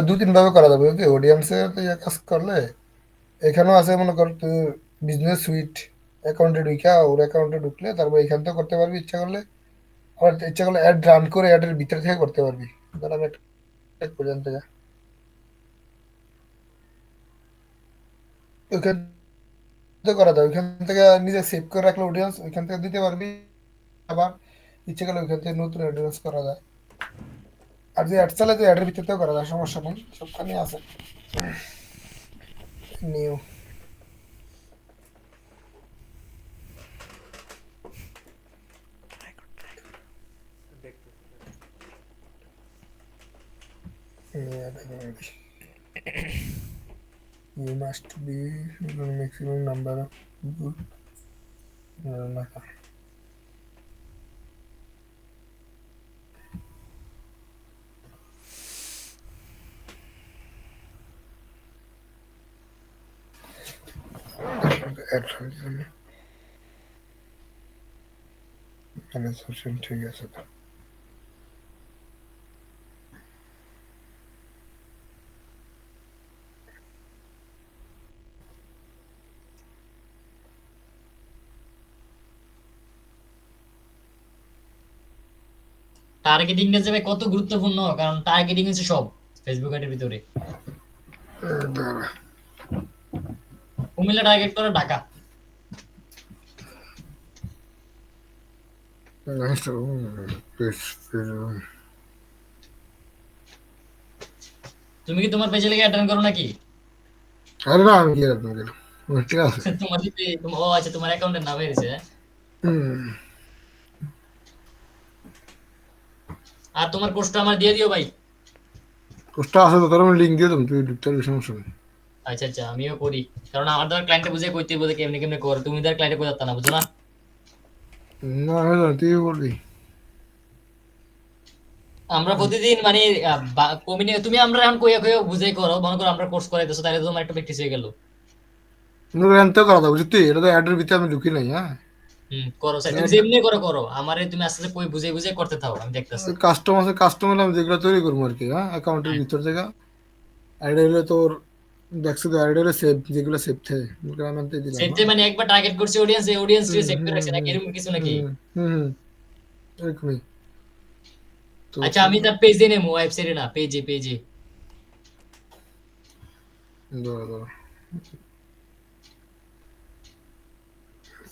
দু তিন ভাবে করা যাবে কি অডিয়েন্সে তো কাজ করলে এখানেও আছে মনে কর তুই বিজনেস সুইট অ্যাকাউন্টে ঢুকা ওর অ্যাকাউন্টে ঢুকলে তারপর এখান থেকে করতে পারবি ইচ্ছা করলে আবার ইচ্ছা করলে অ্যাড রান করে অ্যাডের ভিতর থেকে করতে পারবি ধর আমি একটা পর্যন্ত যা ওইখান থেকে করা যায় ওইখান থেকে নিজে সেভ করে রাখলে অডিয়েন্স ওইখান থেকে দিতে পারবি আবার ইচ্ছে করলে ওইখান থেকে নতুন অডিয়েন্স করা যায় আর যে অ্যাড চালাতে অ্যাডের ভিতর থেকেও করা যায় সমস্যা নেই সবখানে আছে new you must be maximum number of good ঠিক আছে টার্গেটিংটা যে ভাই কত গুরুত্বপূর্ণ, কারণ টার্গেটিং হচ্ছে সব ফেসবুক এর ভিতরে। দাঁড়া কুমিল্লা টার্গেট করে ঢাকা। তুমি কি তোমার পেজে লেগে অ্যাটেন্ড করো নাকি? আরে না আমি কি আপনাকে ঠিক আছে তোমার ও আচ্ছা, তোমার অ্যাকাউন্টের নাম বেরিয়েছে। আর তোমার কোর্সটা আমার দিয়ে দিও ভাই। পোস্টটা আছে তো তোর আমি লিঙ্ক দিয়ে দেবো তুই ঢুকতে পারবি সমস্যা নেই আচ্ছা আচ্ছা, আমিও করি, কারণ আমার দ্বারা ক্লায়েন্টে বুঝে কইতে বোঝে কেমনে কেমনে করে, তুমি দ্বারা ক্লায়েন্টে বোঝাতে না, বুঝো না? না হয়ে যাবে তুই বলবি আমরা প্রতিদিন মানে কমিনি তুমি আমরা এখন কইয়া কইয়া বুঝাই করো, মনে করো আমরা কোর্স করাইতেছো, তাহলে তো তোমার একটা প্র্যাকটিস হয়ে গেল। এনতেও করা যাবে বুঝলি এটা তো অ্যাডের ভিতরে আমি ঢুকি নাই হ্যাঁ করো স্যার, তুমি যেমনি করো করো, আমারে তুমি আস্তে আস্তে কই বুঝাই বুঝাই করতে থাও, আমি দেখতেছি। কাস্টমার আমি যেগুলো তৈরি করবো আর কি হ্যাঁ অ্যাকাউন্টের ভিতর থেকে অ্যাড হলে তোর দেখছো তো অ্যাড হলে সেভ যেগুলো সেভ থাকে আমি আনতে দিলাম সেটা হ্যাঁ মানে একবার টার্গেট করছে অডিয়েন্স, এই অডিয়েন্স রে হুম সেভ করে হুম রাখছে নাকি, এরকম কিছু নাকি? হুম হুম হুম এরকমই তো আচ্ছা, আমি তার পেজে নেবো, ওয়েবসাইটে না, পেজে পেজে। দাঁড়া দাঁড়া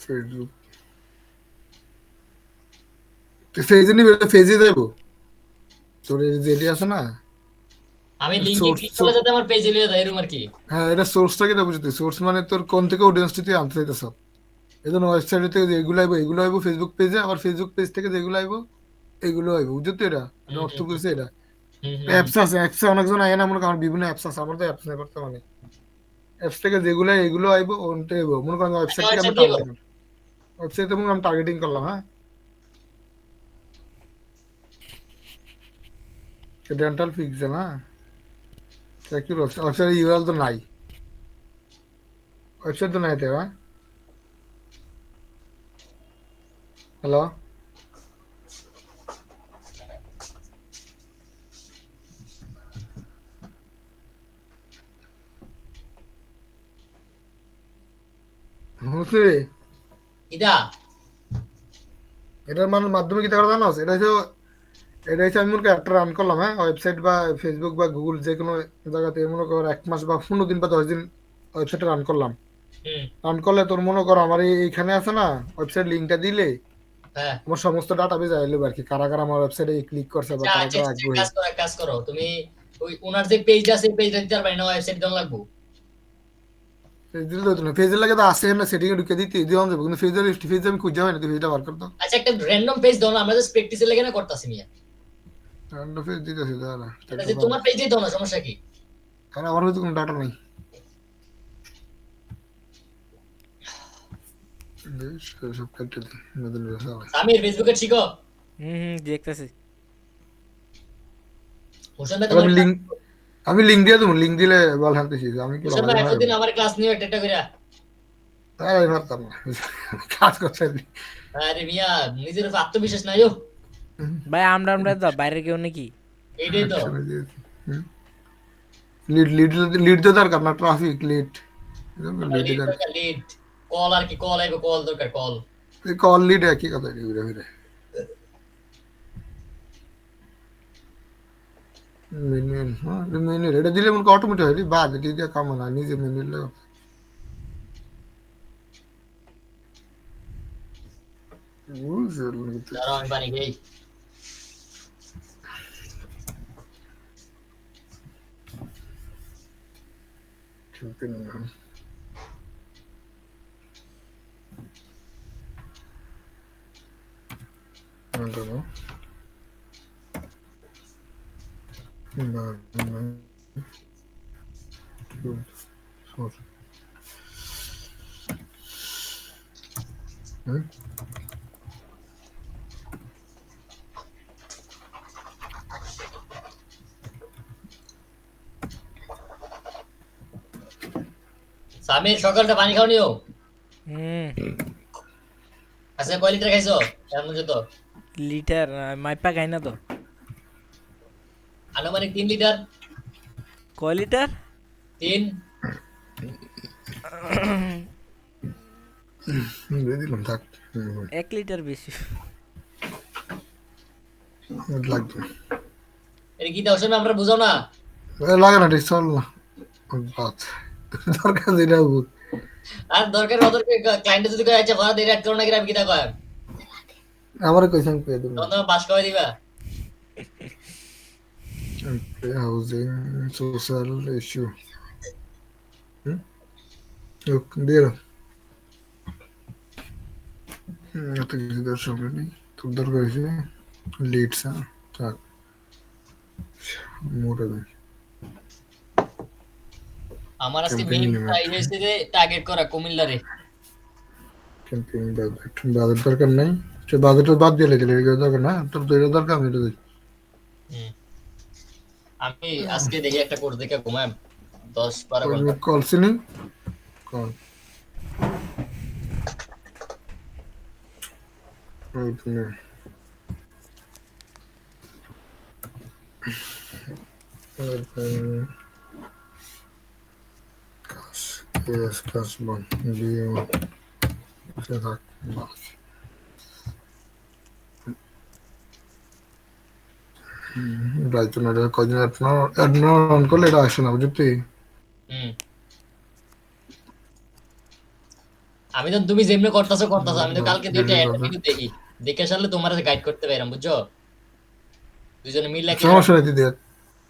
ফেসবুক ফেজে নিবি ফেজে দেবো তোর এই যেটি আছে না আমি লিংকে সোর্স ক্লিক করলে যাতে আমার পেজে লিয়ে যায়, এরকম আর কি। হ্যাঁ এটা সোর্সটা কি দেবো যদি সোর্স মানে তোর কোন থেকে অডিয়েন্সটি তুই আনতে চাইতেছ এই জন্য ওয়েবসাইটে থেকে যেগুলো আইবো এগুলো আইবো ফেসবুক পেজে আবার ফেসবুক পেজ থেকে যেগুলো আইবো এগুলো আইবো বুঝছো তো এটা এটা হুম অর্থ হুম হুম বুঝছে এটা হুম হুম হুম। অ্যাপস আছে অ্যাপসে অনেকজন আয় না মনে করেন আমার বিভিন্ন অ্যাপস আছে আমার তো অ্যাপস নেই বর্তমানে অ্যাপস থেকে যেগুলো এগুলো আইবো ওনটা আইবো মনে করেন আচ্ছা, ওয়েবসাইট থেকে ওয়েবসাইট আমরা দিয়ে করো। টার্গেটিং ওয়েবসাইট থেকে আমি টার্গেটিং করলাম হ্যাঁ ডেন্টাল পিক্সেল হ্যাঁ কি ওয়েবসাইট ইউআরএল তো নাই ওয়েবসাইট তো নাই তো হ্যাঁ হ্যালো বুঝলি ইদা। এটার মানে মাধ্যমে কি দেখা জানো এটা হচ্ছে আমি মনে করি একটা রান করলাম হ্যাঁ ওয়েবসাইট বা ফেসবুক বা গুগল যে কোনো জায়গাতে মনে কর 1 মাস বা 15 দিন বা 10 দিন ওয়েবসাইটে রান করলাম হুম। রান করলে তোর মনে করো আমার এইখানে আছে না ওয়েবসাইট লিঙ্কটা দিলে হ্যাঁ। আমার সমস্ত ডাটা বেজ আইলো আর কি কারা কারা আমার ওয়েবসাইটে ক্লিক করছে বা আচ্ছা কারা আচ্ছা কারা আচ্ছা, আগ্রহী কাজ করো তুমি, ওই ওনার যে পেজটা আছে পেজটা দিতে পারবে না, ওয়েবসাইট দেওয়া লাগবে। দিলে তো হতো না ফেজের লাগে তো আসে না সেটিংয়ে ঢুকে দিতে দিয়ে যাবো কিন্তু ফেজ আমি খুঁজে হয় না তুই ফেজটা বার করতো আচ্ছা, একটা র্যান্ডম পেজ দাও না, আমরা জাস্ট প্র্যাকটিসের লেগে না করতেছি মিয়া। ফেজ দিতেছি দাঁড়া এটা একটা যে দাঁড়া তোমার পেজেই দাও না, সমস্যা কি? কারণ আমার হয়তো কোনো ডাটা নাই সব কেটে দিই নতুন সামির ফেসবুকে শিখো। হুম হুম দেখতেছি। হোসেন ভাই তাহলে তোমার ক্লাস, আমি লিঙ্ক দিয়ে দেবো লিঙ্ক দিলে বল হানতেছি আমি কি হোসেন বাবা ভাই হয় একদিন আমার ক্লাস নিও একটা একটা করে। আরে পারতাম না কাজ করতে পারি। আরে মিয়া নিজের উপর আত্মবিশ্বাস নাই ও, ভাই আমরা তো বাইরে কেউ নাকি? এইটাই তো। লিড লিড লিড তো দরকার না, ট্রাফিক লিড লিড লিড দরকার। দরকার, লিড। কল আর কি, কল আইবে, কল দরকার, কল। কল লিড একই কথা ঘুরে ফিরে। মেনুয়াল, হ্যাঁ মেনুয়াল এটা দিলে মনে অটোমেটিক হয় বাদ, এটা দিয়ে কাম না, নিজে মেনুয়াল বুঝলি। দাঁড়াও আমি পানি খাই। I don't know. সামির সকালটা পানি খাওনিও? হুম। আচ্ছা কয় লিটার খাইছো এর মধ্যে তো? লিটার মাইপা খাই না তো। আনুমানিক 3 লিটার। কয় লিটার? 3। দিলাম থাক, 1 লিটার বেশি। লাগবে এটা কি দাও, আমরা বুঝাও না। লাগে না, ঠিক চল না বাদ, দরকার যেটা বুঝ। আর দরকার অদরকার ক্লায়েন্টে যদি কয় আচ্ছা ভাড়া দিয়ে রাখ করো না, কি আমি কিটা কয়? আমার কইছেন পেয়ে দেবো। তখন তোমার পাস করে দিবা। হাউজিং সোশ্যাল ইস্যু দিয়ে এত কিছু দর্শক নেই, তোর দরকার হয়েছে লিডস, হ্যাঁ থাক মোটা দেয়। আমার আজকে Campaign মেইন limit. প্রাইস হইছে যে টার্গেট করা কুমিল্লারে। ক্যাম্পেইন বাজেট, বাজেট দরকার নাই, সে বাজেট বাদ দিয়ে লেগে দরকার না, তোর তো এটা দরকার, আমি এটা দিই। হুম। আমি আজকে দেখি একটা কোর্স দেখে ঘুমাম 10-12 ঘন্টা। কল সিনি কল তুমি কাজ কেস কাজ বন দিয়ে থাক বাস। রাইতো না, কদিন আপনার অন করলে এটা আসে না বুঝলি। হুম। আমি তো তুমি যেমনি করতেছো আমি তো কালকে দুইটা অ্যাড ভিডিও দেখি, দেখে আসলে তোমার গাইড করতে পারলাম, বুঝছো? দুজনে মিলে এক সমস্যা নাই দিদি,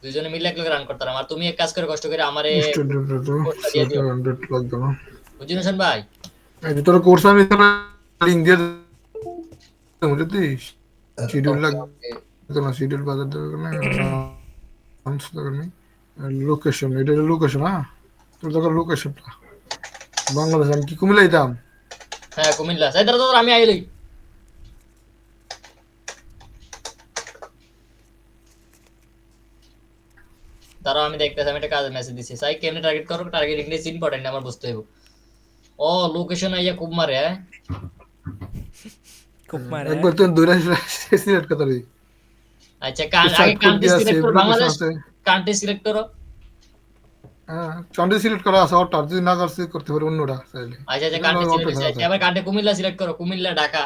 দুজনে মিলে এক রান করতাম। আর তুমি এক কাজ করে কষ্ট করে আমারে স্টুডেন্ট তো কোর্সটা দিয়ে দিও, 700 লাগবে না। বুঝছেন হোসেন ভাই? এই ভিতরে কোর্স আমি লিংক দিয়ে দেবো বুঝলি, শিডিউল লাগবে না, শিডিউল বাজার দরকার নেই, দরকার নেই। লোকেশন, এটা লোকেশন, হ্যাঁ তোর দরকার লোকেশনটা বাংলাদেশ, আমি কি কুমিল্লা যেতাম। হ্যাঁ কুমিল্লা সাইদার তো আমি আইলই। দাঁড়াও আমি দেখতেছি, আমি একটা কাজের মেসেজ দিচ্ছি। সাই কেমনে টার্গেট করো, টার্গেট ইংলিশ ইম্পর্টেন্ট আমার বুঝতে হবে। ও লোকেশন আইয়া খুব মারে, হ্যাঁ খুব মারে। একবার তুই দূরে সিলেক্ট করতে পারি, আচ্ছা আগে কান্ট্রি সিলেক্ট করো, বাংলাদেশ কান্ট্রি সিলেক্ট করো। হ্যাঁ কান্ট্রি সিলেক্ট করা আছে, ওটা যদি না করছি করতে পারি অন্যটা চাইলে। আচ্ছা আচ্ছা কান্ট্রি সিলেক্ট আছে, এবার কান্ট্রি কুমিল্লা সিলেক্ট করো, কুমিল্লা ঢাকা।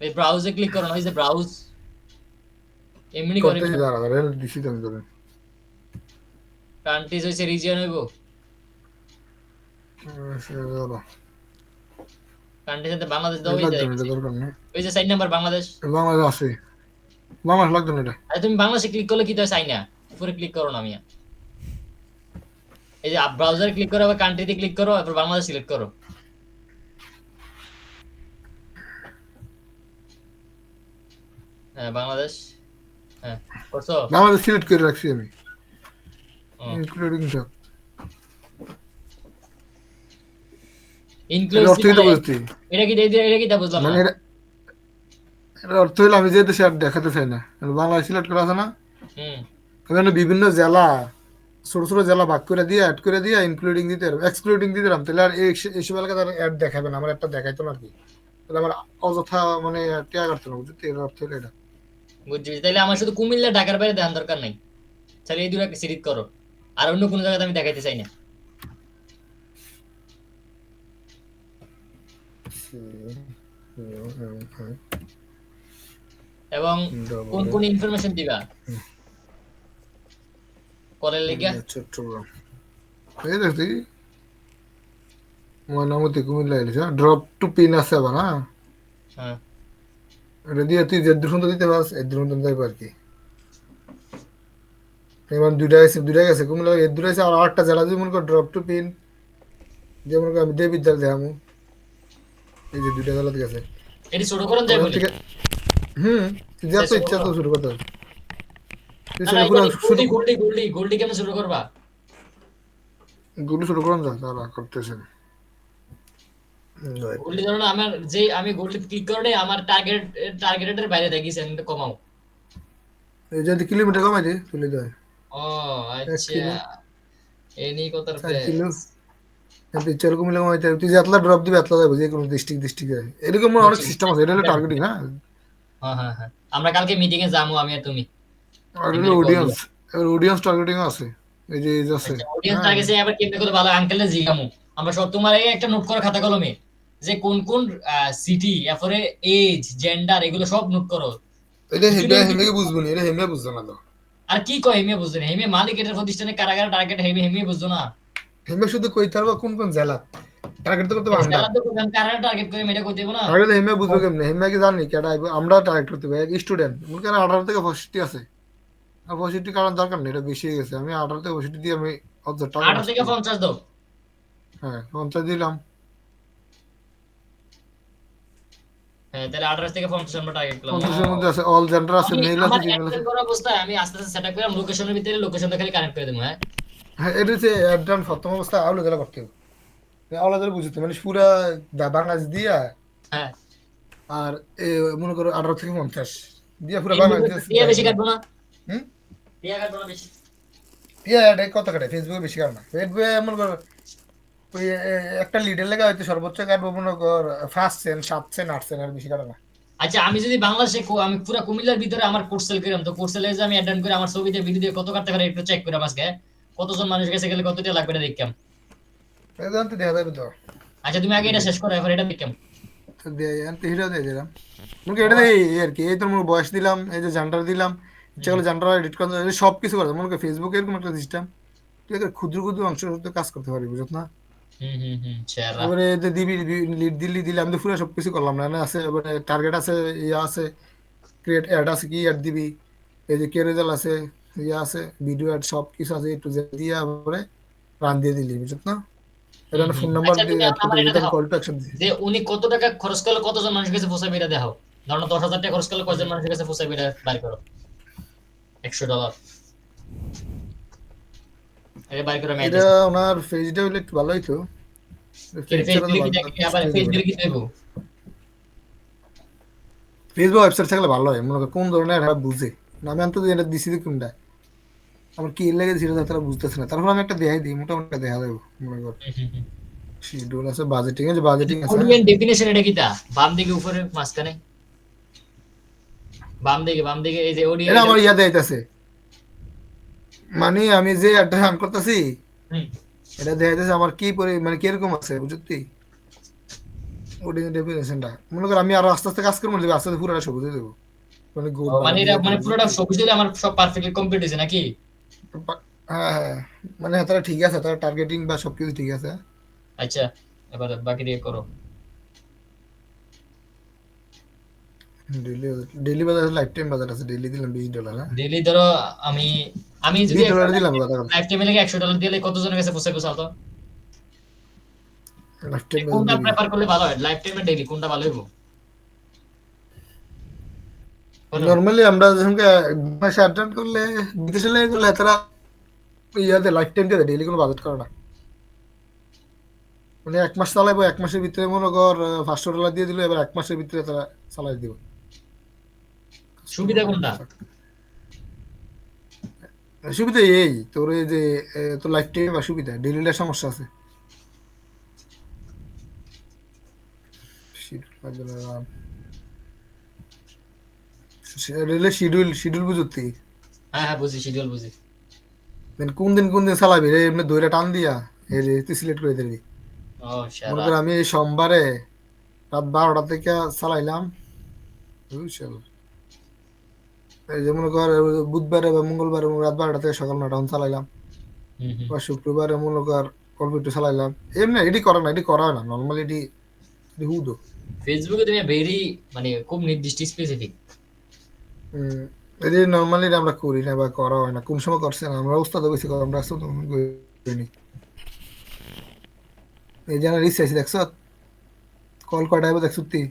এই ব্রাউজে ক্লিক করো, না এই যে ব্রাউজ এমনি করে। করতে দাঁড়া রেল দিছি আমি ধরে কান্ট্রিজ হইছে রিজিয়ন হইবো, কান্ট্রির সাথে বাংলাদেশ দাও, এই যে দরকার নেই, ওই যে 4 নাম্বার বাংলাদেশ। বাংলাদেশ আছে, বাংলাদেশ লাগবে না এটা। আরে তুমি বাংলাদেশে ক্লিক করলে কি তো চাই না, উপরে ক্লিক করো না মিয়া। এই যে ব্রাউজারে ক্লিক করো, আবার কান্ট্রিতে ক্লিক করো, তারপর বাংলাদেশ সিলেক্ট করো। হ্যাঁ বাংলাদেশ, হ্যাঁ করছো? বাংলাদেশ সিলেক্ট করে রাখছি আমি, ইনক্লুডিং সব। ইনক্লুড অর্থ এটা বুঝছি, এটা কি তা বুঝলাম মানে না। এটা অর্থ হইলে আমি যে দেশে আর দেখাতে চাই না, বাংলাদেশ সিলেক্ট করা আছে না, হুম। এখানে বিভিন্ন জেলা ছোট ছোট জেলা ভাগ করে দিয়ে অ্যাড করে দিয়ে ইনক্লুডিং দিতে এক্সক্লুডিং দিতে পারলাম, তাহলে আর এইসব এলাকাতে অ্যাড দেখাবে না, আমার একটা দেখাইতো না আর কি। তাহলে আমার অযথা মানে টিয়া কাটতো না, বুঝতে এর অর্থ হলো এটা। বুঝছি, তাহলে আমার শুধু কুমিল্লা ঢাকার বাইরে দেখার দরকার নাই, তাহলে এই দুটো সিরিজ করো, আর অন্য কোনো জায়গাতে আমি দেখাইতে চাই না। এবং কোন কোন ইনফরমেশন দিবা কলের লেগে? চট্টগ্রাম এই দেখছি ময়নামতি কুমিল্লা এলিস, ড্রপ টু পিন আছে আবার, হ্যাঁ হ্যাঁ এটা দিয়ে তুই যে দূরন্ত দিতে পারস এর দূরন্ত যাইব আর কি। এবার দুইটা গেছে কুমিল্লা, এর দূরে আছে আর আটটা জেলা যদি মনে কর ড্রপ টু পিন, যেমন আমি দেব বিদ্যালয় দেখামু, এই যে দুইটা জেলাতে গেছে। এটি ছোট করুন যাই ওখান বলে। থেকে তুই যা তো শেষ ইচ্ছা করো। তো শুরু করতে হবে। তুই না না, সেটা পুরো এখানে শুরু গোল্ডি কেমন শুরু করবা? গুলো শুরু করুন, যা তারা করতেছেন। গোল্ডি ধরো না, আমার যে আমি গোল্ডি ক্লিক করে আমার টার্গেটের বাইরে দেখিস, আমি একটু কমাও। এই যদি কিলোমিটার কমাই দে চলে যায় ও 1 আচ্ছা, কিলো এই নিয়ে কথার 4 কিলো, কিন্তু ইচ্ছা এরকম মিলে কমাইতে হবে। তুই যে এতলা ড্রপ দিবি এতলা যাবে, যে কোনো ডিস্ট্রিক্ট যায় এরকম অনেক সিস্টেম আছে, এটা হলো টার্গেটিং। হ্যাঁ হ্যাঁ হ্যাঁ হ্যাঁ, আমরা কালকে মিটিং এ যাবো, আমি আর তুমি। আর হলো এমনি কল অডিয়েন্স, দিয়া। এবার অডিয়েন্স টার্গেটিং আছে, এই যে এই যে আছে। আচ্ছা, অডিয়েন্স হ্যাঁ টার্গেটে আবার কেমনে করে ভালো আঙ্কেলে জিগামু। আমরা সব তোমার এই একটা নোট করো খাতা কলমে, যে কোন কোন সিটি, এরপরে এজ, জেন্ডার, এগুলো সব নোট করো। এটা হেমে স্টুডেন্ট হেমে বুঝবো না, এটা হেমে বুঝবো না তো। আর কি কয় হেমে বুঝছো না? হেমে মালিক এটার প্রতিষ্ঠানে কারাগার টার্গেট, হেমে হেমে বুঝছো না? হেমে শুধু কইতে পারবো কোন কোন জেলা টার্গেট করতে পারবো আন্ডার। জেলা তো কোথায় কারাগার টার্গেট করে মেয়েটা কই দেবো না? তাহলে হেমে বুঝবো কেমনে? হেমে কি জানি কেডা আইবো, আমরা টার্গেট করতে পারি স্টুডেন্ট মনে করেন 18 থেকে 65 আছে, আর 65 কারণ দরকার নেই, এটা বেশি হয়ে গেছে। আমি 18 থেকে 65 দিয়ে আমি 1000 টাকা 18 থেকে আসছি। 50 দাও। হ্যাঁ 50 দিলাম। হ্যাঁ, তাহলে 18 থেকে 50 আমরা টার্গেট করলাম। 50-এর মধ্যে আছে অল জেন্ডার আছে, আমি মেল আছে আমার ফিমেল আছে। অ্যাডমিন করা অবস্থায় আমি আস্তে আস্তে সেটআপ করলাম, লোকেশনের ভিতরে লোকেশনটা খালি কানেক্ট করে দেবো। হ্যাঁ হ্যাঁ এটা হচ্ছে অ্যাডান প্রথম অবস্থা আউলে জেলা করতে হবে, আউলে জেলা বুঝতে মানে পুরা বাংলাদেশ দিয়া। হ্যাঁ, আর এ মনে করো 18 থেকে 50 দিয়া পুরা ফেসবুকে বাংলাদেশ টিয়া বেশি যাইবো। কাটবো না, হুম টিয়া কাটবো না বেশি। ইয়া এটা কত কাটে ফেসবুকে বেশি কাটে না, ফেসবুকে মনে করো ওই একটা লিডের লেগে হয়তো সর্বোচ্চ কাটবো মনে কর 5 সেন্ট 7 সেন্ট 8 সেন্ট, আর বেশি কাটে না। আচ্ছা, আমি যদি বাংলাদেশে আমি পুরো কুমিল্লার ভিতরে আমার কোর্সেল করিলাম, তো কোর্সেলে যে আমি অ্যাড করে আমার ছবিতে ভিডিও দিয়ে কত কাটতে পারে একটু চেক করে আজকে, কতজন মানুষ গেছে গেলে কত টাকা লাগবে এটা দেখতাম। এটা জানতে দেখা যাবে তো। আচ্ছা, তুমি আগে এটা শেষ করো, এরপর এটা দেখতাম। দেয় আনতে হিরো দিয়ে দিলাম, মনে করি এটা দেই এই আর কি। এই তোর মনে বয়স দিলাম, এই যে জেন্ডার দিলাম, ইচ্ছা করলে জেন্ডার এডিট করতে সব কিছু করতে মনে করি ফেসবুকে এরকম একটা সিস্টেম। তুই একটা ক্ষুদ্র ক্ষুদ্র অংশ কাজ করতে পারবি, বুঝত না? সেরা। এবারে যে দিবি লিড দিল্লি দিলে আমি তো পুরো সবকিছু করলাম না, না আছে এবারে টার্গেট আছে, ইয়া আছে, ক্রিয়েট অ্যাড আছে, কি অ্যাড দিবি, এই যে কেরেজাল আছে, ইয়া আছে, ভিডিও অ্যাড সব কিছু আছে, একটু যে দিয়ে পরে রান দিয়ে দিলি, বুঝত না? এটা ফোন নাম্বার আচ্ছা, দিয়ে তুমি অ্যাড করতে আমার হবে, এটা যেটা আমি দেখাও কল টু অ্যাকশন দিই। যে উনি কত টাকা খরচ করলে কতজন মানুষের কাছে পৌঁছাবে, এটা দেখাও। ধরো 10,000 টাকা খরচ করলে কতজন মানুষের কাছে পৌঁছাবে, এটা বাইর করো। $100 এটা বাইর করো, ম্যাচ এটা ওনার ফেজটা হলে একটু ভালো হইতো, ফেজ ফেস ছাড়া তো দিলে কি ভালো দেখে, আবার ফেস দেবে না। দিলে কি দেবো? ফেসবুক ওয়েবসাইট থাকলে ভালো হয়, মনে কর কোন ধরনের এটা বুঝে না। আমি অন্তত এটা দিছি যে কোনটা আমার কি লেগে সেটা তারা বুঝতেছে না, তারপর আমি একটা দেখাই দিই, মোটামুটি দেখা যাবে মনে কর। শিডিউল আছে, বাজেটিং আছে, বাজেটিং আছে। কোডিয়ান ডেফিনেশন এটা কিটা? বাম দিকে উপরে মাঝখানে, বাম দিকে এই যে ওডি। এটা আমার ইয়াদ আইতাছে, মানে আমি যে একটা রান করতেছি এটা দেখাইতেছে আমার কি পরে মানে কিরকম আছে, বুঝলি? ওডিং ডেফিনেশনটা মনে কর আমি আরো আস্তে আস্তে কাজ করবো, আস্তে আস্তে পুরোটা সবুজ হয়ে যাবো, মানে গোল মানে বানাবো এটা দিয়ে মানে দেবো, পুরোটা বুঝলি? সবুজ দিলে আমার সব পারফেক্টলি কমপ্লিট হয়েছে নাকি? হ্যাঁ হ্যাঁ, মানে তারা ঠিক আছে, তারা টার্গেটিং বা সবকিছু ঠিক আছে। আচ্ছা, এবার বাকি দিয়ে করো। ডেইলি ডেইলি বাজার লাইফ টাইম বাজার আছে, ডেইলি দিলাম $20, হ্যাঁ ডেইলি ধরো আমি আমি যদি $20 দিলাম বাজার, লাইফ টাইমে লাগে $100 দিলে কতজনের কাছে পৌঁছাবে তো? লাইফ টাইম বাজার কোনটা ডেইলি। প্রেফার করলে ভালো হয়, লাইফ টাইমে ডেইলি কোনটা ভালো হইব? বলো। নর্মালি আমরা যখন মাসে অ্যাটেন্ড করলে বিদেশে লেগে গেলে তারা ইয়াতে লাইফ টাইম দিয়ে ডেইলি কোনো বাজেট করে না, মানে 1 মাস চালাইবো, 1 মাসের ভিতরে মনে কর $500 দিয়ে দিল, এবার 1 মাসের ভিতরে তারা চালাই দিব। সুবিধা কোনটা? সুবিধা এই তোর এই যে তোর লাইফ টাইম বা সুবিধা ডেইলি লাইফ সমস্যা আছে। রেলের শিডিউল শিডিউল বুঝতি হ্যাঁ হ্যাঁ বুঝি, শিডিউল বুঝি। মানে কোন দিন চালাবি রে এমনি দইরা টান দিয়া এই রে তুই সিলেক্ট করে দিবি। ও মনে শালা। কর আমি এই সোমবারে রাত 12টা থেকে চালাইলাম, বুঝছো? এই যে মনে কর বুধবারে বা মঙ্গলবারে রাত 12টা থেকে সকাল 9টা পর্যন্ত চালাইলাম, হুম হুম। বা শুক্রবারে মনে কর অল্প একটু চালাইলাম। এমনি এটি করে না, এটি করা হয় না নর্মালি, এটি হুদো। ফেসবুকে তুমি ভেরি মানে খুব নির্দিষ্ট স্পেসিফিক। হম, এটি নর্মালি আমরা করি না বা করা হয় না। কোন সময় করছে না, আমরা উস্তাদ বেশি করি, আমরা আসলে তখন করিনি। এই যে রিসার্চ দেখছ কল কয়টা আইব দেখছ তুই?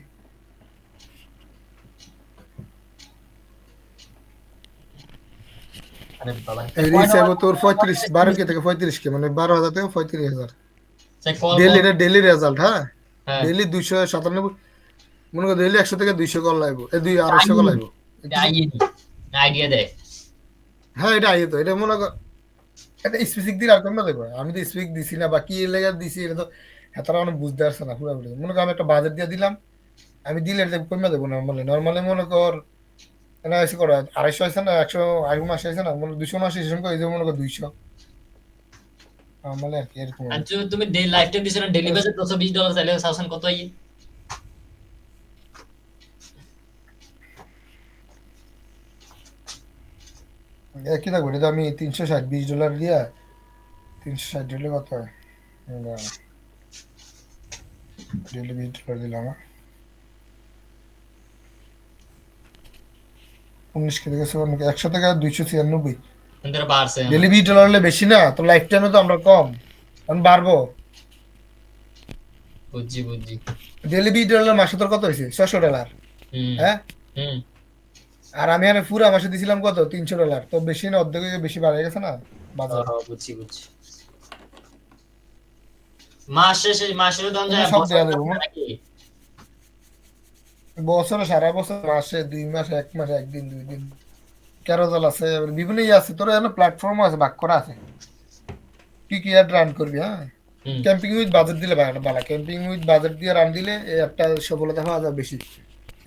আরে বাবা, এই রিস কয়টা আইব বার তোর 35, কল 12 কে থেকে 35 কে, মানে 12,000 থেকে 35,000 কল ডেলি। কল। এটা ডেলি রেজাল্ট, হ্যাঁ। হ্যাঁ। ডেলি 297, মনে কর ডেলি 100 থেকে 200 কল লাগবো, এই 200 কল আইয়ে লাগবো। আইডিয়া দেয়। হ্যাঁ এটা আইয়ে তো, এটা মনে কর এটা স্পেসিফিক দিন আর কম না দেখো, আমি তো স্পেসিফিক দিছি না বা কি লেগে দিছি, এটা তো এতটা অনেক বুঝতে পারছে না পুরোপুরি। মনে কর আমি একটা বাজেট দিয়ে দিলাম, আমি দিলে এটা কমে দেবো। নর্মালি নর্মালি মনে কর এটা এসে করে 250 আছে না, 100 আগে মাসে আছে না, মনে 279 সেশন করে এই যে মনে কর 200 নর্মালি আর কি এরকম আর হবে। তুমি লাইফ টাইম দিছো না, ডেলি বেসে $220 চাইলে সাবস্ক্রিপশন কত আই? একই থাকবে, এটা তো আমি 360 $20 দিয়া 360 ডেলি কত হয়, ডেলি $20 দিলাম, 19 কেজি গেছে 100 থেকে 296। কিন্তু বাড়ছে না। ডেলি $20 হলে বেশি না তো, লাইফ টাইমে তো আমরা কম, এখন বাড়বো। বুঝছি বুঝছি। ডেলি $20 মাসে তোর কত হয়েছে? $600। হুম হ্যাঁ, হুম। আর আমি আর পুরো মাসে দিছিলাম কত? $300। তো বেশি না, অর্ধেক বেশি বাড়ে গেছে না বাজার। বুঝছি বুঝছি। মাস শেষে মাসের দাম এগুলো যায় সব বছর দেয়া দেবো নাকি? বছরে, সারা বছর, মাসে, 2 মাসে, 1 মাসে, 1 দিন, 2 দিন, ক্যারোজাল আছে, আবার বিভিন্ন ইয়ে আছে। তোর এখানে প্ল্যাটফর্ম আছে, ভাগ করা আছে কি কি অ্যাড রান করবি। হ্যাঁ, হুম ক্যাম্পিং উইথ বাজেট দিলে ভালো ভালো, ক্যাম্পিং উইথ বাজেট দিয়ে রান দিলে এই একটা সফলতা পাওয়া যায় বেশি।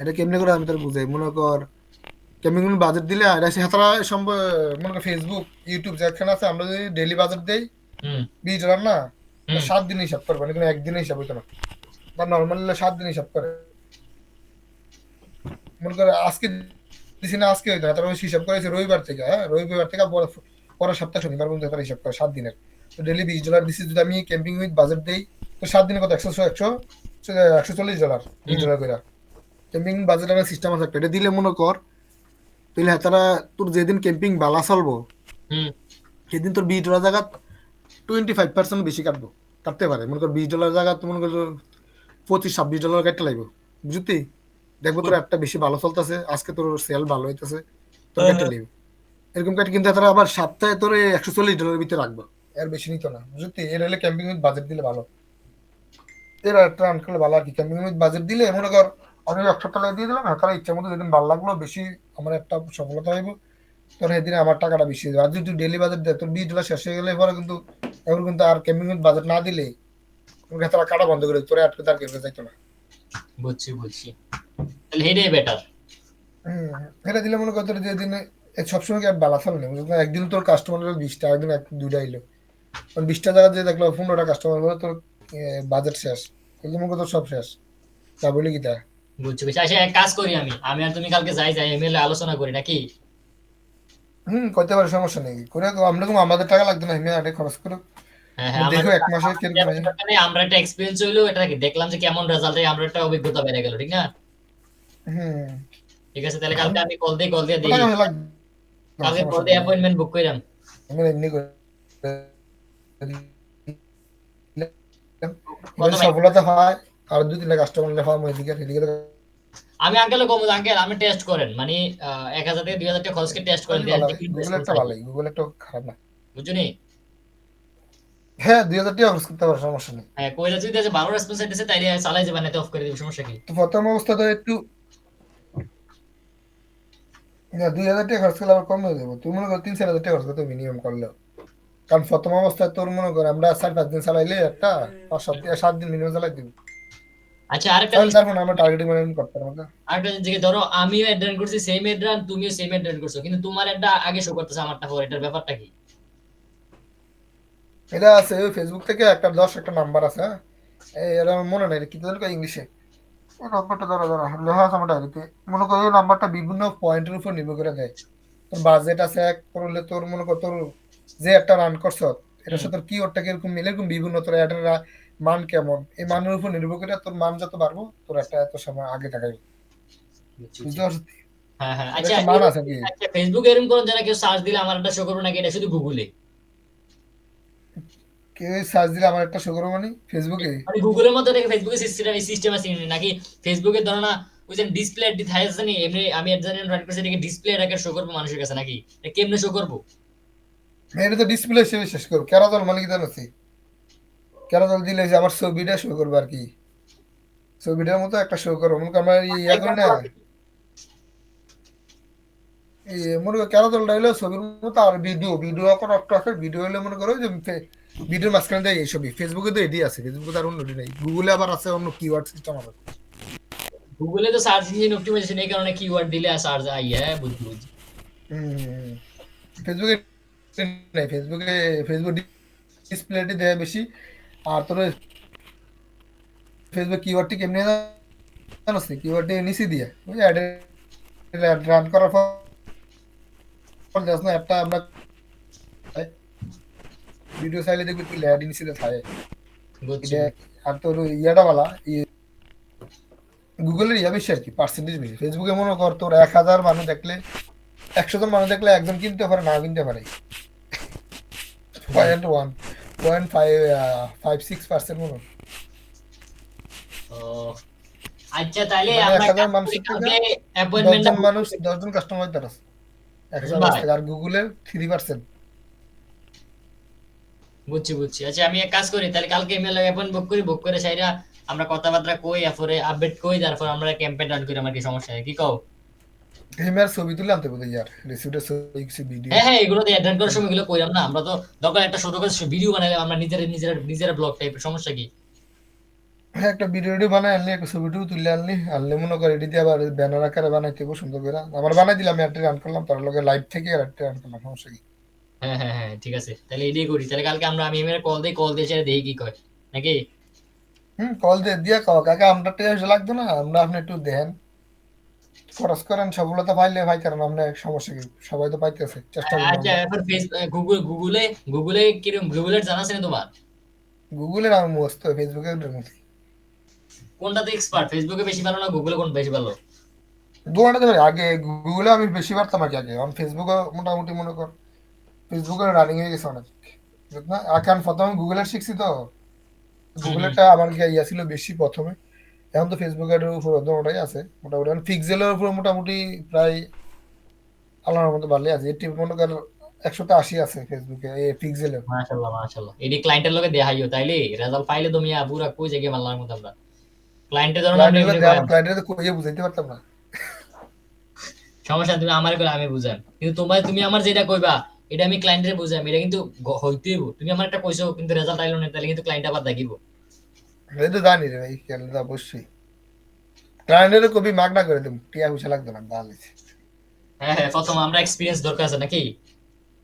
এটা কেমনে করে আমি তোর বুঝাই। মনে কর ক্যাম্পিং উইথ বাজেট দিলে আর আছে হাতারা সম্ভব। মনে কর ফেসবুক, ইউটিউব যেখানে আছে, আমরা যদি ডেইলি বাজেট দেই হুম $20 না, তো হুম। 7 দিন হিসাব করবে না, কোনো একদিনে হিসাব হইতো না। বা নর্মালি 7 দিন হিসাব করে। মনে করে আজকে দিছি না, আজকে হইতো না, তারপর হিসাব করেছে রবিবার থেকে। হ্যাঁ, রবিবার থেকে পরের সপ্তাহ শনিবার পর্যন্ত তারা হিসাব করে 7 দিনের। তো ডেলি $20 দিছি, যদি আমি ক্যাম্পিং উইথ বাজেট দেই, তো 7 দিনে কত? 140 $, $20 করে। ক্যাম্পিং বাজেট একটা সিস্টেম আছে একটা, এটা দিলে মনে কর তাহলে হ্যাঁ তারা তোর যেদিন ক্যাম্পিং বালা চলবো হুম। সেদিন তোর $20 জায়গা 25% বেশি কাটবো, কাটতে পারে। মনে কর $20 জায়গা তো মনে কর $25-26 কাটতে লাগবে, বুঝতি? দেখবো তোর একটা বেশি ভালো চলতেছে, আজকে তোর সেল ভালো হইতেছে, তোর হ্যাঁ, কেটে হ্যাঁ। নিবি। এরকম কাটে, কিন্তু তারা আবার সপ্তাহে তোর $140 ভিতরে রাখবো, এর বেশি নিত না, বুঝতি? এর হলে ক্যাম্পিং উইথ বাজেট দিলে ভালো। এর একটা রান করলে ভালো আর কি। ক্যাম্পিং উইথ বাজেট দিলে মনে কর আমি $100 দিয়ে দিলাম, হ্যাঁ তারা ইচ্ছা মতো যেদিন ভালো লাগলো বেশি, আমার একটা সফলতা হইব, তোর সেদিনে আমার টাকাটা বেশি হয়ে যাবে। আর যদি তুই ডেলি বাজেট দেয়, তোর $20 শেষ হয়ে গেলে পরে কিন্তু এখন কিন্তু আর ক্যাম্পিং উইথ বাজেট না দিলে তারা কাটা বন্ধ করে দিত, তোরা আটকে তার কেউ যাইতো না। বুঝছি বুঝছি। তাহলে হেডে বেটার। হম, এটা দিলে মনে কর তোর যেদিন সবসময় কি আর বালা ফেল নেই, বুঝলি? একদিন তোর কাস্টমার 20টা, একদিন 2টা এলো, 20টা জায়গা দিয়ে দেখলো 15টা কাস্টমার হলো, তোর বাজেট শেষ, কিন্তু মনে কর তোর সব শেষ, তা বলি কি তা। বুঝছি বুঝছি। আচ্ছা এক কাজ করি, আমি আমি আর তুমি কালকে যাই যাই এমএলএ আলোচনা করি নাকি? করতে পারে, সমস্যা নেই, করে আমরা তো আমাদের টাকা লাগতো না, এমনি আগে খরচ করো। হ্যাঁ হ্যাঁ, দেখো আমাদের 1 মাসে কিরকম হয়। আমরা একটা এক্সপিরিয়েন্স হইলো, এটা কি দেখলাম যে কেমন রেজাল্ট হয়, আমরা একটা অভিজ্ঞতা বেড়ে গেল, ঠিক না? হম, ঠিক আছে, তাহলে কালকে আমি কল দিয়ে টাকা দেখি। পয়সা লাগবে না, কালকে কল সমস্যা দিয়ে নেই। অ্যাপয়েন্টমেন্ট বুক কইরাম। আমরা এমনি করে কত যদি ভাই? সফলতা হয় আর 2-3টা কাস্টমার হওয়া এদিকে এদিকে আমি আঙ্কেল কম, আঙ্কেল আমি টেস্ট করেন মানে 1000 থেকে 2000 টাকা খরচ করে টেস্ট করেন, দেন ভালো। যে কি গুগল রেসপন্স একটা হয়। ভালোই, গুগল একটা খারাপ না। বুঝছনি? হ্যাঁ, 2,000 টাকা খরচ করতে পারো, সমস্যা নেই। হ্যাঁ, কইরা যদি আছে ভালো রেসপন্স আইতেছে তাইলে চালাই যাবেন, এত অফ করে দিব, সমস্যা কি? তো প্রথম অবস্থা তো একটু না 2000 টাকা খরচ করলে আবার কম হয়ে যাবো, তুই মনে কর 3-4 হাজার টাকা খরচ করতে মিনিমাম করলেও। কারণ প্রথম অবস্থায় তোর মনে কর আমরা 4-5 দিন চালাইলে একটা 5-7 দিন মিনিমাম চালাই দিব। আচ্ছা আরেকটা চাইলে জিনিস, তারপর আমরা টার্গেটিং ম্যানেজমেন্ট করতে পারবো না। আরেকটা জিনিস যে ধরো আমিও অ্যাড রান করছি সেম অ্যাড রান, তুমিও সেম অ্যাড রান করছো, কিন্তু তোমার অ্যাডটা আগে শো করতেছে আমারটা পরে, এটার ব্যাপারটা কি? এটা আছে ওই ফেসবুক থেকে একটা 10 একটা নাম্বার আছে, হ্যাঁ? এটা আমার মনে নাই কি জানি ইংলিশে। ওই নাম্বারটা ধরো ধরো লেখা আছে আমার ডায়েরিতে। মনে করো ওই নাম্বারটা বিভিন্ন পয়েন্টের উপর নির্ভর করে দেয়। তোর বাজেট আছে এক করলে, তোর মনে কর তোর যে একটা রান করছ এটার হুম, সাথে তোর কিওয়ার্ডটা কিরকম মিলে, এরকম বিভিন্ন তোর এটার মান কেমন, এই মানের উপর নির্ভর করে তোর মান যত বাড়বো তোর একটা এত সময় আগে দেখাবে। বুঝছি, বুঝছি। বুঝতে পারছিস? হ্যাঁ হ্যাঁ, এটা আচ্ছা একটা মান আছে কি। আচ্ছা ফেসবুকে এরকম কোন যারা কেউ সার্চ দিলে আমার একটা শো করবে নাকি এটা শুধু গুগলে? কেউ সার্চ দিলে আমার একটা শো করবো মানে ফেসবুকে। মানে গুগলের মধ্যে দেখে ফেসবুকে সিস্টেম আছে নাকি? ফেসবুকে ধরো না ওই যে ডিসপ্লে দিতে আছে নি, এমনি আমি এর জন্য রান করছি দেখে ডিসপ্লে এটাকে শো করবো মানুষের কাছে নাকি? এটা কেমনে শো করবো? এটা তো ডিসপ্লে হিসেবে শেষ করবো, কেরাতল মানে কি জানো? কেরাতল দিলে যে আমার ছবিটা শো করবো আর কি, ছবিটার মতো একটা শো করবো। মনে করো আমরা ইয়া করি না, এই মনে করো কেরাতলটা হলো ছবির মতো, আর ভিডিও ভিডিও এখন একটা আছে, ভিডিও হলে মনে করো যে ভিডিওর মাঝখানে দেয় এই ছবি। ফেসবুকে তো এডি আছে, ফেসবুকে তো আর অন্য এডি নেই। গুগলে আবার আছে অন্য কিওয়ার্ড সিস্টেম আছে। গুগলে তো সার্চ ইঞ্জিন অপটিমাইজেশন, এই কারণে কিওয়ার্ড দিলে সার্চ আই, হ্যাঁ বুঝছি বুঝছি। হম, ফেসবুকে নেই। ফেসবুক ডিসপ্লেটি দেয় বেশি। আর তোর ফেসবুক কিওয়ার্ডটি কেমনি জানোস? কিওয়ার্ডটি নিচে দিয়ে ওই অ্যাড রান করার পর দেখছ না একটা আমরা ভিডিও চাইলে দেখবি তুই অ্যাড নিচে থাকে বুঝছি এটা। বুঝছি। আর তোর ইয়াটা বলা গুগলের ইয়া বেশি আর কি, পার্সেন্টেজ বেশি। ফেসবুকে মনে কর তোর 1000 মানুষ দেখলে, 100 জন মানুষ দেখলে একজন কিনতে পারে, না কিনতে পারে হুম। 0.56% মনে হয়। ও আচ্ছা, তাইলে মানে আমরা এক এক হাজার কাজ করি, মানুষের থেকে কালকে অ্যাপয়েন্টমেন্টটা 10 জন মানুষ, 10 জন কাস্টমার তার আছে 1,000 মানুষ ভাই। থেকে। আর গুগলের 3%। বুঝছি বুঝছি। আচ্ছা আমি এক কাজ করি তাহলে, কালকে ইমেল অ্যাপয়েন্ট বুক করি, বুক করে সাইরা আমরা কথাবার্তা কই, এরপরে আপডেট কই, তারপর আমরা ক্যাম্পেইন রান করি, আমার কি সমস্যা নেই, কি কও? হিমের ছবি তুলে আনতে বোধ ইয়ার রেসিপিটা, ছবি কিছু ভিডিও। হ্যাঁ হ্যাঁ, এগুলো তো অ্যাড করার সময় এগুলো কইরাম না, আমরা তো দরকার একটা ছোট করে ভিডিও বানাইলাম আমরা নিজেরা নিজেরা নিজেরা ব্লগ টাইপের, সমস্যা কি? হ্যাঁ, একটা ভিডিও বানাই আনলি, একটা ছবিটিও তুলে আনলি, আনলে মনে কর এটি দিয়ে আবার ব্যানার আকারে বানাইতে হবে সুন্দর করে। আমার বানাই দিলাম, একটা রান করলাম, তার লগে লাইভ থেকে আর একটা রান করলাম, সমস্যা কি। হ্যাঁ হ্যাঁ হ্যাঁ, ঠিক আছে তাহলে এটাই করি। তাহলে কালকে আমি এমএর কল দিই, কল দিয়ে সেটা দেখি কি কয় নাকি। কল দিয়ে দিয়া কও কাকা আমরা টেস্ট লাগতো না, আমরা আপনি একটু দেন, খরচ করেন, সফলতা পাইলে ভাই, কারণ আমরা সমস্যা কি, সবাই তো পাইতেছে, চেষ্টা করবো আচ্ছা আমরা। এরপর গুগলে, কিরকম গুগলের জানা আছে না তোমার? গুগলের আমি মস্ত, ফেসবুকে কোনটাতে এক্সপার্ট, ফেসবুকে বেশি ভালো না গুগলে কোন বেশি ভালো? দোকানটা ধরে আগে গুগলে আমি বেশি পারতাম আর কি আগে, এখন ফেসবুকে মোটামুটি মনে কর ফেসবুকে রানিং হয়ে গেছে অনেক। বুঝলি না, এখন প্রথমে গুগলের শিখছি তো, হুম হুম। গুগলেরটা আমার ইয়া ছিল বেশি প্রথমে। এখন তো ফেসবুকের উপর ওটাই আছে মোটামুটি। এখন পিক্সেলের উপর মোটামুটি প্রায় আল্লাহর মতো ভালোই আছে। এটি মনে কর 180 আছে ফেসবুকে এই পিক্সেলের। মাশাআল্লাহ মাশাআল্লাহ, এডি ক্লায়েন্টের লগে দেখাইও, তাইলে রেজাল্ট পাইলে তুমি পুরা কই জায়গায় মারলার মতো আমরা। ক্লায়েন্টের ধরুন আমরা ক্লায়েন্টের এমনি দেওয়ার কয়াম, ক্লায়েন্টের তো কইয়ে বুঝাইতে পারতাম না। সমস্যা নাই, তুমি আমারে কইলে আমি বুঝাম, কিন্তু তুমি আমার যেটা কইবা এটা আমি ক্লায়েন্টের বুঝাম, এটা কিন্তু হইতেইব। তুমি আমার একটা কইছো কিন্তু রেজাল্ট আইলো না, তাহলে কিন্তু ক্লায়েন্ট আবার দেখিব। এই তো জানি রে ভাই, কেন তো অবশ্যই ক্লায়েন্টের কবি মাগ না করে দেবো, টিয়া পয়সা লাগতো না, ভালো হয়েছে। হ্যাঁ হ্যাঁ, প্রথম আমরা এক্সপিরিয়েন্স দরকার আছে নাকি?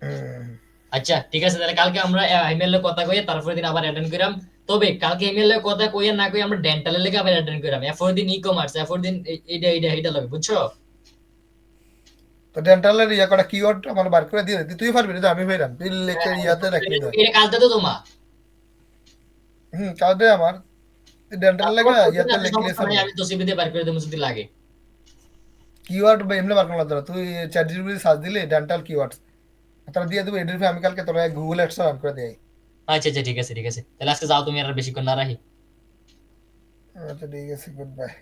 হুম। আচ্ছা ঠিক আছে, তাহলে কালকে আমরা ইমেইলে কথা কইয়া তারপরে দিন আবার অ্যাটেন্ড করিলাম। তবে কালকে ইমেইলে কথা কইয়া না কইয়া আমরা ডেন্টালের লেগে আবার অ্যাটেন্ড করিলাম, এরপর দিন ই কমার্স, এরপর দিন এইটা এইটা এইটা লাগে, বুঝছো? তো ডেন্টালের ইয়া কটা কিওয়ার্ড আমার বার করে দিয়ে দিতি, তুই পারবি না তো আমি পাইলাম, তুই লেখে ইয়াতে রাখলি দেয়। এটা কাজটা তো তোমার। কাউকে আমার ডেন্টাল লাগে ইয়াতে লিখলে সমস্যা নাই, চলবো। আমি তো সিভিতে বার করে দেবো যদি লাগে। কিওয়ার্ড বা এমনি বার করা ধরো, তুই চ্যাট জিপিটি সার্চ দিলে ডেন্টাল কিওয়ার্ডস, তারা দিয়ে দেবো। এডিট আমি কালকে তোরা গুগল অ্যাডস রান করে দেয়। আচ্ছা আচ্ছা, ঠিক আছে ঠিক আছে, তাহলে আজকে যাও তুমি, আর বেশিক্ষণ না রাখি। আচ্ছা ঠিক আছে, গুড বাই।